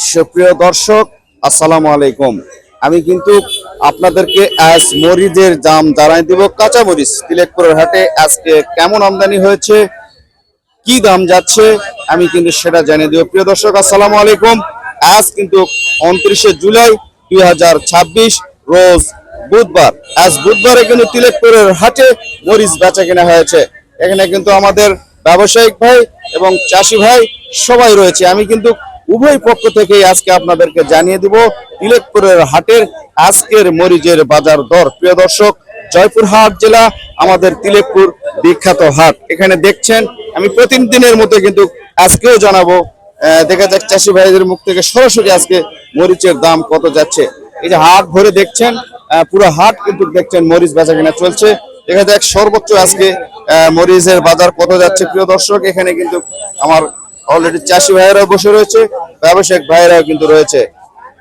সুপ্রিয় দর্শক, আসসালামু আলাইকুম। আমি কিন্তু আপনাদেরকে আজ মরিচের দাম জানাই দিব। কাঁচা মরিচ তিলেকপুরের হাটে আজকে কেমন আমদানি হয়েছে, কি দাম যাচ্ছে, আমি কিন্তু সেটা জানিয়ে দেব। প্রিয় দর্শক, আসসালামু আলাইকুম। আজ কিন্তু 29শে জুলাই 2026 রোজ বুধবার। আজ বুধবারে কিন্তু তিলেকপুরের হাটে মরিচ বেচা কেনা হয়েছে। এখানে কিন্তু আমাদের ব্যবসায়িক ভাই এবং চাষি ভাই সবাই রয়েছে। আমি কিন্তু উভয় পক্ষ থেকেই আজকে আপনাদেরকে জানিয়ে দিব তিলেকপুরের হাটের আজকের মরিচের বাজার দর। প্রিয় দর্শক, জয়পুরহাট জেলা আমাদের তিলেকপুর বিখ্যাত হাট। এখানে দেখছেন আমি প্রতিদিনের মতো কিন্তু আজকেও জানাবো। দেখা যাক চাষি ভাইদের মুখ থেকে সরাসরি আজকে মরিচের দাম কত যাচ্ছে। এই যে হাট ভরে দেখছেন, পুরো হাট কিন্তু দেখছেন মরিচ বেচা কেনা চলছে। দেখা যাক সর্বোচ্চ আজকে মরিচের বাজার কত যাচ্ছে। প্রিয় দর্শক, এখানে কিন্তু আমার অলরেডি চাষি ভাইয়েরাও বসে রয়েছে, ব্যবসায়িক ভাইয়েরাও কিন্তু রয়েছে।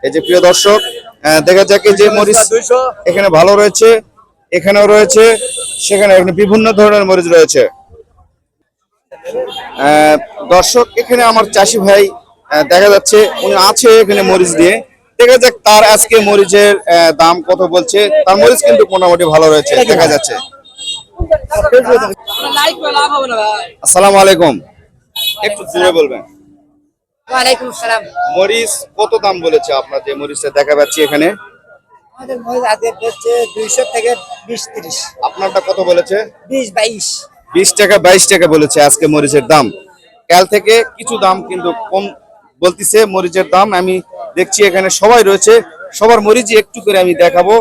এই যে প্রিয় দর্শক, দেখা যাক যে মরিচ এখানে ভালো রয়েছে, এখানেও রয়েছে, সেখানে বিভিন্ন ধরনের মরিচ রয়েছে। দর্শক, এখানে আমার চাষি ভাই দেখা যাচ্ছে উনি আছে এখানে মরিচ দিয়ে। দেখা যাক তার আজকে মরিচের দাম কত বলছে। তার মরিচ কিন্তু মোটামুটি ভালো রয়েছে দেখা যাচ্ছে। আসসালামু আলাইকুম, একটু জোরে বলবেন। ওয়ালাইকুম আসসালাম। মরিচ কত দাম বলেছে আপনার যে মরিচটা দেখা যাচ্ছে এখানে? আমাদের মহিলা আগে হচ্ছে 200 থেকে 20-30। আপনারটা কত বলেছে? 20-22। 20 টাকা 22 টাকা বলেছে আজকে মরিচের দাম। কাল থেকে কিছু দাম কিন্তু কম বলতিছে মরিচের দাম। আমি দেখছি এখানে সবাই রয়েছে, সবার মরিচই একটু করে আমি দেখাবো।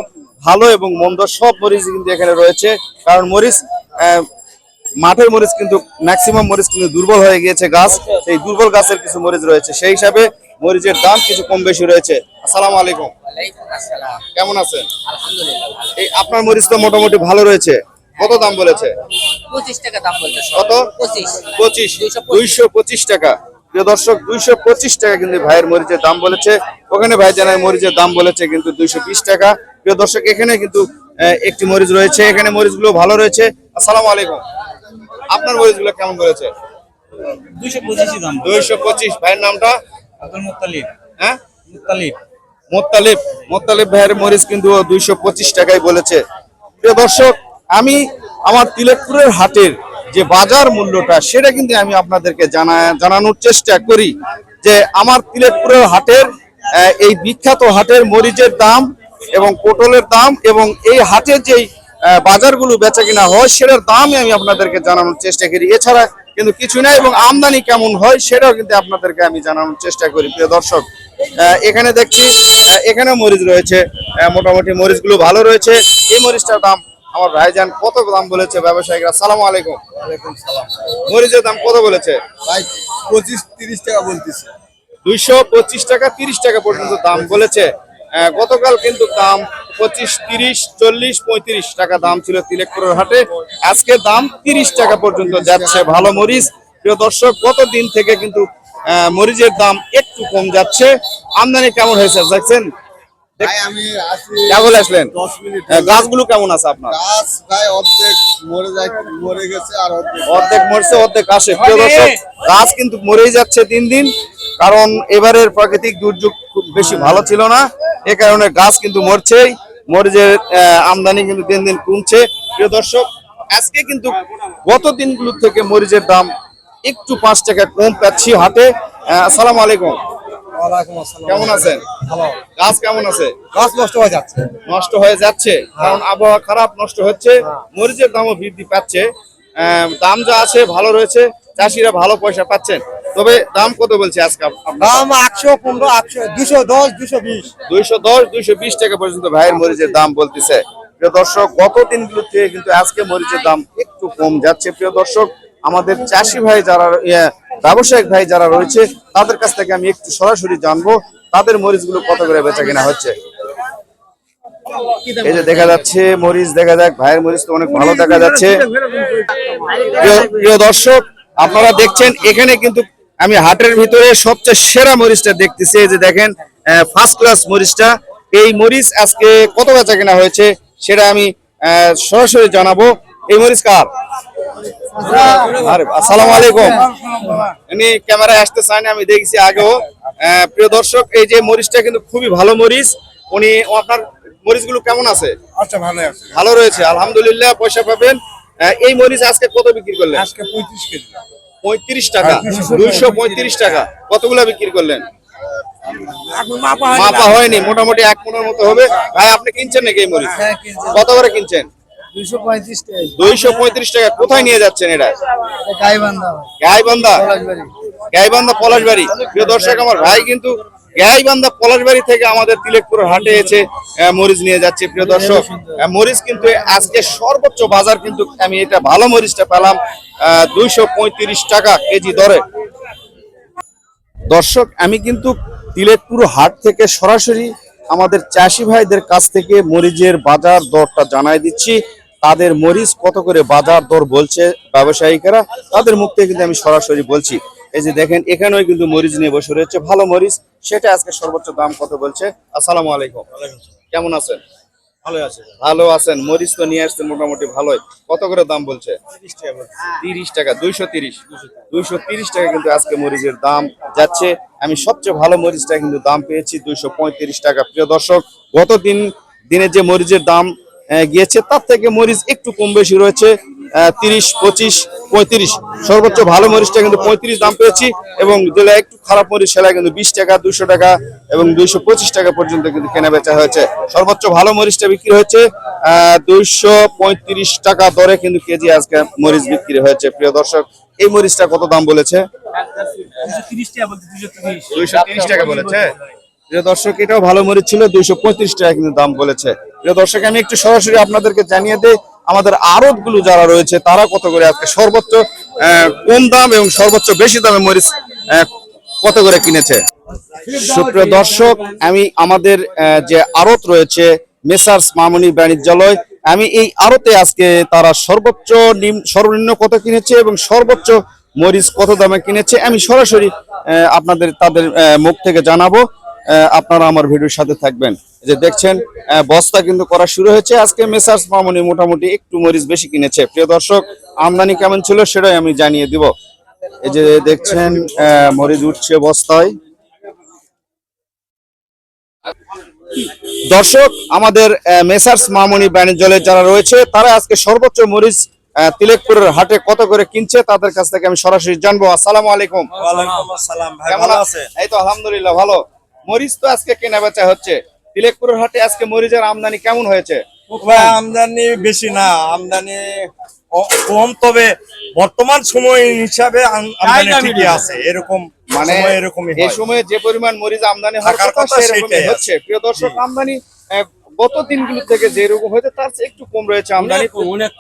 ভালো এবং মন্দ সব মরিচ কিন্তু এখানে রয়েছে। কারণ মরিচ মাঠের মরিচ কিন্তু ম্যাক্সিমাম মরিচ কিন্তু দুর্বল হয়ে গিয়েছে গাছ, সেই দুর্বল গাছের কিছু মরিচ রয়েছে, সেই হিসাবে মরিচের দাম কিছু কম বেশি রয়েছে। আসসালামু আলাইকুম। কেমন আছেন? এই আপনার মরিচ তো মোটামুটি ভালো রয়েছে, কত দাম বলেছে? 25 টাকা দাম বলছে। কত? 25 225 টাকা। প্রিয় দর্শক, 225 টাকা কিন্তু ভাইয়ের মরিচের দাম বলেছে। ওখানে ভাই জানায় মরিচের দাম বলেছে কিন্তু 220 টাকা। প্রিয় দর্শক, এখানে কিন্তু একটি মরিচ রয়েছে, এখানে মরিচগুলো ভালো রয়েছে। আসসালামু আলাইকুম। আপনার মরিচগুলো কেমন বলেছে? 225 দাম। 225। ভাইয়ের নামটা? Abdul Muttalib. হ্যাঁ, মুত্তালিব। মোত্তালিব ভাইয়ের মরিচ কিন্তু 225 টাকায় বলেছে। প্রিয় দর্শক, আমি আমার তিলেকপুরের হাটের যে বাজার মূল্যটা সেটা কিন্তু আমি আপনাদেরকে জানানোর চেষ্টা করি যে আমার তিলেকপুরের হাটের এই বিখ্যাত হাটের মরিচের দাম এবং পটলের দাম এবং এই হাটের যেই বাজারগুলো বেচা কিনা হয় সেটার দামই আমি আপনাদেরকে জানানোর চেষ্টা করি। এছাড়া কিন্তু কিছু না, এবং আমদানি কেমন হয় সেটাও কিন্তু আপনাদেরকে আমি জানানোর চেষ্টা করি। প্রিয় দর্শক, এখানে দেখছি এখানে মরিচ রয়েছে, মোটামুটি মরিচগুলো ভালো রয়েছে। এই মরিচটার দাম আমার ভাইজান কত দাম বলেছে ব্যবসায়ীরা? আসসালামু আলাইকুম। ওয়ালাইকুম সালাম। মরিচের দাম কত বলেছে ভাই 25-30 টাকা বলতেছে। 225 টাকা 30 টাকা পর্যন্ত দাম বলেছে। গতকাল কিন্তু দাম 25, 30, 40, 35 টাকা দাম ছিল তিলেকপুরের হাটে। আজকে দাম 30 টাকা পর্যন্ত যাচ্ছে ভালো মরিচ। প্রিয় দর্শক, গত দিন থেকে কিন্তু মরিচের দাম একটু কম যাচ্ছে। আমদানি কেমন হয়েছে দেখছেন? ভাই আমি আসি কেবল আসলেন? 10 মিনিট। গাছগুলো কেমন আছে আপনার? গাছ ভাই অর্ধেক মরে গেছে আর অর্ধেক মরছে, অর্ধেক আসে। প্রিয় দর্শক, গাছ কিন্তু মরেই যাচ্ছে দিন দিন, কারণ এবারের প্রাকৃতিক দুর্যোগ খুব বেশি ভালো ছিল না, এ কারণে গাছ কিন্তু মরছেই। মরিচের আমদানি কিন্তু দিন দিন কমছে। প্রিয় দর্শক, আজকে কিন্তু গত দিনগুলো থেকে মরিচের দাম একটু 5 টাকা কম পাচ্ছি হাটে। আসসালামু আলাইকুম। ওয়ালাইকুম আসসালাম। কেমন আছেন? ভালো। গাছ কেমন আছে? গাছ নষ্ট হয়ে যাচ্ছে। নষ্ট হয়ে যাচ্ছে কারণ আবহাওয়া খারাপ, নষ্ট হচ্ছে। মরিচের দামও বৃদ্ধি পাচ্ছে। দাম যা আছে ভালো রয়েছে, চাষিরা ভালো পয়সা পাচ্ছেন। তবে দাম কত বলছে আজকে? দাম 115, 210, 220। 210, 220 টাকা পর্যন্ত ভাইয়ের মরিচের দাম বলতেছে। প্রিয় দর্শক, গত দিনগুলো থেকে কিন্তু আজকে মরিচের দাম একটু কম যাচ্ছে। প্রিয় দর্শক, আমাদের চাষি ভাই যারা ব্যবসায়িক ভাই যারা রয়েছে তাদের কাছ থেকে আমি একটু সরাসরি জানবো তাদের মরিচগুলো কত করে বেচা কিনা হচ্ছে। এই যে দেখা যাচ্ছে মরিচ, দেখা যাক ভাইয়ের মরিচ তো অনেক ভালো দেখা যাচ্ছে। প্রিয় দর্শক, আপনারা দেখছেন এখানে কিন্তু আমি হাটের ভিতরে সবচেয়ে সেরা মরিচটা দেখতেছি। এই যে দেখেন ফার্স্ট ক্লাস মরিচটা। এই মরিচ আজকে কত বেচা কিনা হয়েছে সেটা আমি সরাসরি জানাবো। এই মরিচ কার? আরে আসসালামু আলাইকুম। ইনি ক্যামেরায় আসতে চায় না, আমি দেখছি আগেও। প্রিয় দর্শক, এই যে মরিচটা কিন্তু খুবই ভালো মরিচ। উনি আপনার মরিচগুলো কেমন আছে? আচ্ছা ভালো আছে ভালো রয়েছে, আলহামদুলিল্লাহ। পয়সা পাবেন। এই মরিচ আজকে কত বিক্রি করলেন? আজকে 35 কেজি 35 টাকা। 235 টাকা। কতগুলা বিক্রি করলেন? মাপা হয়নি, মোটামুটি 1 মনের মতো হবে। ভাই, আপনি কিনছেন নাকি এই মরিচ? হ্যাঁ, কিনছি। কত করে কিনছেন? 235 টাকা 235 টাকা। কোথায় নিয়ে যাচ্ছেন এটা? গাইবান্ধা গাইবান্ধা। পলাশবাড়ি। গাইবান্ধা পলাশবাড়ি। প্রিয় দর্শক, আমার ভাই কিন্তু গাইবান্ধা পলাশবাড়ি থেকে আমাদের তিলেকপুরের হাটে এসে মরিচ নিয়ে যাচ্ছে। প্রিয় দর্শক, মরিচ কিন্তু আজকে সর্বোচ্চ বাজার কিন্তু আমি এটা ভালো মরিচটা পেলাম 235 টাকা কেজি দরে। দর্শক, আমি কিন্তু তিলেকপুর হাট থেকে সরাসরি আমাদের চাষি ভাইদের কাছ থেকে মরিচের বাজার দরটা জানাই দিচ্ছি। তাদের মরিচ কত করে বাজার দর বলছে ব্যবসায়িকেরা, তাদের মুখ থেকে কিন্তু আমি সরাসরি বলছি। এই যে দেখেন, এখানেও কিন্তু মরিচ নিয়ে বসে রয়েছে ভালো মরিচ, সেটা আজকে সর্বোচ্চ দাম কত বলছে। আসসালামু আলাইকুম। কেমন আছেন? ভালো আছে ভালো আছেন। মরিচ তো নিয়ে আসছেন মোটামুটি ভালোই। কত করে দাম বলছে? 30 টাকা। 230 টাকা কিন্তু আজকে মরিচের দাম যাচ্ছে। আমি সবচেয়ে ভালো মরিচটা কিন্তু দাম পেয়েছি 235 টাকা। প্রিয় দর্শক, গত দিনে যে মরিচের দাম গিয়েছে, তার থেকে মরিচ একটু কম বেশি রয়েছে। 30, 25, 35। সর্বোচ্চ ভালো মরিচটা কিন্তু 35 দাম পেয়েছি, এবং যেটা একটু খারাপ মরিচ সেটা কিন্তু 20 টাকা, 200 টাকা এবং 225 টাকা পর্যন্ত কিন্তু কেনা বেচা হয়েছে। সর্বোচ্চ ভালো মরিচটা বিক্রি হয়েছে 235 টাকা দরে কিন্তু কেজি আজকে মরিচ বিক্রি হয়েছে। প্রিয় দর্শক, এই মরিচটা কত দাম বলেছে? 230 টাকা বলেছে। প্রিয় দর্শক, এটাও ভালো মরিচ ছিল, 235 টাকা কিন্তু দাম বলেছে। প্রিয় দর্শক, আমি একটু সরাসরি আপনাদেরকে জানিয়ে দেই আমাদের আড়ত গুলো যারা রয়েছে তারা কত করে আজকে সর্বোচ্চ কম দাম এবং সর্বোচ্চ বেশি দামে মরিচ কত করে কিনেছে। সুপ্রিয় দর্শক, আমি আমাদের যে আড়ত রয়েছে মেসার্স মামুনি বাণিজ্যালয়, আমি এই আড়তে আজকে তারা সর্বনিম্ন কত কিনেছে এবং সর্বোচ্চ মরিচ কত দামে কিনেছে আমি সরাসরি আপনাদের তাদের মুখ থেকে জানাবো। আপনারা আমার ভিডিওর সাথে থাকবেন। যে দেখছেন, বস্তা কিন্তু করা শুরু হয়েছে। আজকে মেসার্স মামুনি মোটামুটি একটু মরিচ বেশি কিনেছে। প্রিয় দর্শক, আমদানি কেমন ছিল সেটাই আমি জানিয়ে দিব। এই যে দেখছেন, মরিচ উঠছে বস্তায়। দর্শক, আমাদের মেসার্স মামুনি বাণিজ্যালয়ে যারা রয়েছে তারা আজকে সর্বোচ্চ মরিচ তিলেকপুরের হাটে কত করে কিনছে তাদের কাছ থেকে আমি সরাসরি জানবো। আসসালামু আলাইকুম। ওয়ালাইকুম আসসালাম ভাই, কেমন ভালো আছে? আছে? এই তো আলহামদুলিল্লাহ ভালো। মরিচ তো আজকে কেনা বেচা হচ্ছে। তিলেকপুরের হাটে আজকে মরিচের আমদানি কেমন হয়েছে? ভাই আমদানি বেশি না, আমদানি কম, তবে বর্তমান সময় হিসাবে আমদানি ঠিকই আছে। এরকম মানে সময় এরকমই এই হয়। সময়ে যে পরিমাণ মরিচ আমদানি হওয়ার থাকার কথা কথা সেরকমই সেটাই হচ্ছে। প্রিয় দর্শক, আমদানি গত দিনগুলো থেকে যেরকম হয়েছে তার চেয়ে একটু কম রয়েছে আমদানি।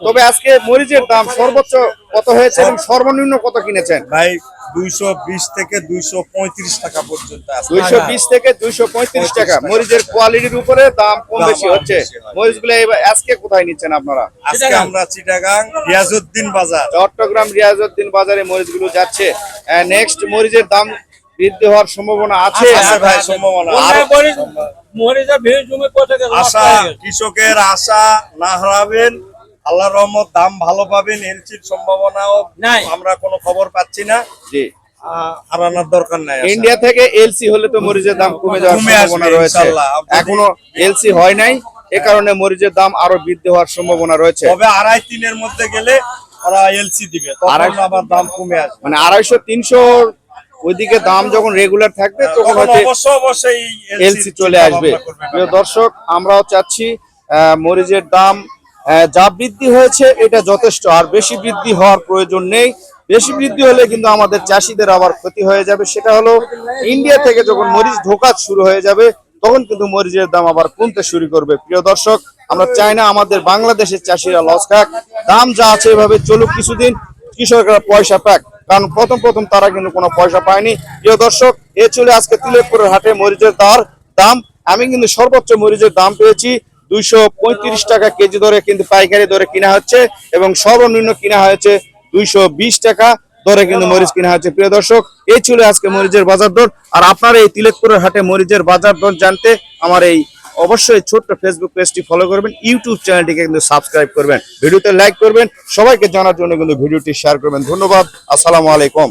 তবে আজকে মরিচের দাম সর্বোচ্চ কত হয়েছে এবং সর্বনিম্ন কত কিনেছেন? ভাই 220 থেকে 235 টাকা পর্যন্ত আছে। 220 থেকে 235 টাকা। মরিচের কোয়ালিটির উপরে দাম কম বেশি হচ্ছে। মরিচগুলো আজকে কোথায় নিচ্ছেন আপনারা? আজকে আমরা চিটাগাং রিয়াজউদ্দিন বাজার, চট্টগ্রাম রিয়াজউদ্দিন বাজারে মরিচগুলো যাচ্ছে। নেক্সট মরিচের দাম বৃদ্ধি হওয়ার সম্ভাবনা আছে। আছে ভাই, সম্ভাবনা আশা, কৃষকের আশা না হারাবেন। আল্লাহর রহমত, দাম ভালো পাবেন। এলসির সম্ভাবনাও নাই। আমরা কোনো খবর পাচ্ছি না। জি, হারানোর দরকার নাই। আশা। ইন্ডিয়া থেকে এলসি হলে তো মরিচের দাম কমে যাওয়ার কমে আসবে সম্ভাবনা রয়েছে। ইনশাআল্লাহ। এখনো এলসি হয় নাই, এ কারণে মরিচের দাম আরো বৃদ্ধি হওয়ার সম্ভাবনা রয়েছে। তবে 2.5-3 মধ্যে গেলে ওরা এলসি দিবে, তখন আবার দাম কমে আসবে। মানে 250-300 ওইদিকে দাম যখন রেগুলার থাকবে তখন তখন হয়তো অবশ্যই এলসি চলে আসবে। প্রিয় দর্শক, আমরাও চাচ্ছি মরিচের দাম যা বৃদ্ধি হয়েছে এটা যথেষ্ট, আর বেশি বৃদ্ধি হওয়ার প্রয়োজন নেই। বেশি বৃদ্ধি হলে কিন্তু আমাদের চাষিদের আবার ক্ষতি হয়ে যাবে। সেটা হলো ইন্ডিয়া থেকে যখন মরিচ ঢোকা শুরু হয়ে যাবে তখন কিন্তু মরিচের দাম আবার কমতে শুরু করবে। প্রিয় দর্শক, আমরা চাই না আমাদের বাংলাদেশের চাষিরা লস খাক। দাম যা আছে এভাবে চলুক কিছুদিন, কৃষকরা পয়সা পাক, কারণ প্রথম তারা কিন্তু কোনো পয়সা পায়নি। প্রিয় দর্শক, এ চলে আজকে তিলেকপুরের হাটে মরিচের দাম। আমি কিন্তু সর্বোচ্চ মরিচের দাম পেয়েছি 235 টাকা কেজি দরে কিন্তু পাইকারি দরে কিনা হচ্ছে, এবং সর্বনিম্ন কিনা হয়েছে 220 টাকা দরে কিন্তু মরিচ কিনা হচ্ছে। প্রিয় দর্শক, এই ছিল আজকে মরিচের বাজার দর। আর আপনারা এই তিলেকপুরের হাটে মরিচের বাজার দর জানতে আমার এই অবশ্যই ছোট্ট ফেসবুক পেজটি ফলো করবেন, ইউটিউব চ্যানেলটিকে কিন্তু সাবস্ক্রাইব করবেন, ভিডিওতে লাইক করবেন, সবাইকে জানার জন্য কিন্তু ভিডিওটি শেয়ার করবেন। ধন্যবাদ। আসসালামু আলাইকুম।